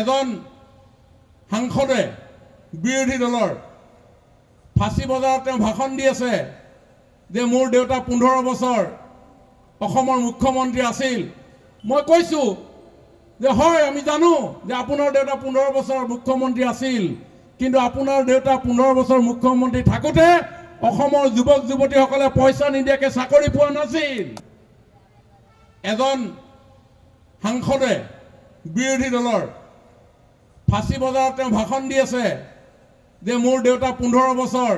এজন সাংসদে বিৰোধী দলৰ ফাঁচী বজাৰত তেওঁ ভাষণ দি আছে যে মোৰ দেউতা 15 বছৰ অসমৰ মুখ্যমন্ত্ৰী আছিল। মই কৈছোঁ যে হয় আমি জানো যে আপোনাৰ দেউতা 15 বছৰ মুখ্যমন্ত্ৰী আছিল, কিন্তু আপোনাৰ দেউতা 15 বছৰ মুখ্যমন্ত্ৰী থাকোঁতে অসমৰ যুৱক যুৱতীসকলে পইচা নিদিয়াকৈ চাকৰি পোৱা নাছিল। এজন সাংসদে বিৰোধী দলৰ ফাঁচী বজাৰত তেওঁ ভাষণ দি আছে যে মোৰ দেউতা 15 বছৰ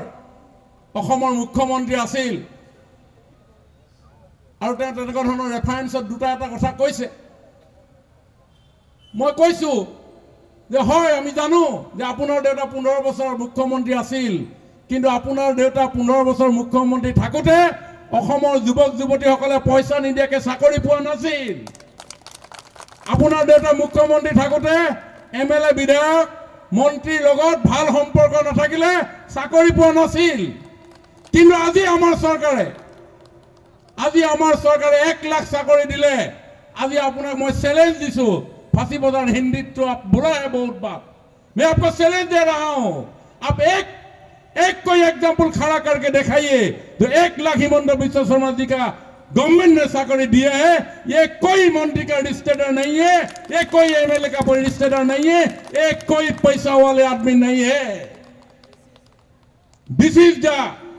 অসমৰ মুখ্যমন্ত্ৰী আছিল, আৰু তেওঁ তেনেকুৱা ধৰণৰ ৰেফাৰেন্সত দুটা এটা কথা কৈছে। মই কৈছোঁ যে হয় আমি জানো যে আপোনাৰ দেউতা 15 বছৰ মুখ্যমন্ত্ৰী আছিল, কিন্তু আপোনাৰ দেউতা 15 বছৰ মুখ্যমন্ত্ৰী থাকোঁতে অসমৰ যুৱক যুৱতীসকলে পইচা নিদিয়াকৈ চাকৰি পোৱা নাছিল। আপোনাৰ দেউতা মুখ্যমন্ত্ৰী থাকোঁতে MLA বিধায়ক মন্ত্ৰীৰ লগত ভাল সম্পৰ্ক নাথাকিলে চাকৰি পোৱা নাছিল। কিন্তু আজি আমাৰ চৰকাৰে 1 লাখ চাকৰি দিলে। আজি আপোনাক মই চ্যালেঞ্জ দিছোঁ, फांसी बाजार हिंदी तो आप बुरा है बहुत बात, मैं आपको चैलेंज दे रहा हूं, आप एक कोई एग्जाम्पल खड़ा करके दिखाइए तो 1 लाख हिमंत बिश्व शर्मा जी का गवर्नमेंट ने चाकरी दिया है। ये कोई मंत्री का रजिस्ट्रेटर नहीं है, ये कोई MLA का रजिस्ट्रेटर नहीं है, एक कोई पैसा वाले आदमी नहीं है। दिस इज द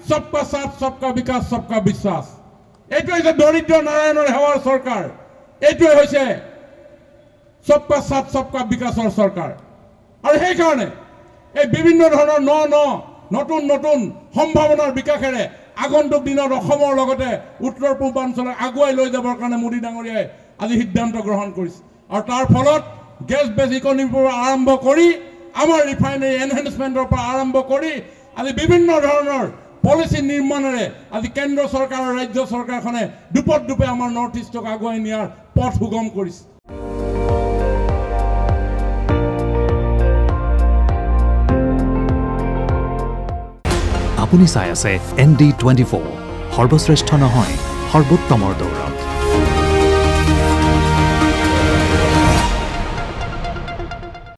सबका साथ सबका विकास सबका विश्वास। ये दरिद्र नारायण हेवार सरकार, ये सबका साथ सबका विकासर सरकार। और সেই কারণে এই বিভিন্ন ধৰণৰ নতুন নতুন সম্ভাৱনাৰ বিকাশেৰে আগন্তুক দিনত অসমৰ লগতে উত্তৰ পূৰ্বাঞ্চলক আগুৱাই লৈ যাবৰ কাৰণে মোদী ডাঙৰীয়াই আজি সিদ্ধান্ত গ্ৰহণ কৰিছে। আৰু তাৰ ফলত গেছ বেছ ইকনমিৰ পৰা আৰম্ভ কৰি আমাৰ ৰিফাইনাৰী এনহেন্সমেণ্টৰ পৰা আৰম্ভ কৰি আজি বিভিন্ন ধৰণৰ পলিচি নিৰ্মাণেৰে আজি কেন্দ্ৰ চৰকাৰ আৰু ৰাজ্য চৰকাৰখনে দুপে আমাৰ নৰ্থ ইষ্টক আগুৱাই নিয়াৰ পথ সুগম কৰিছে। আপুনি চাই আছে ND24, সৰ্বশ্ৰেষ্ঠ নহয় সৰ্বোত্তমৰ দৌৰা।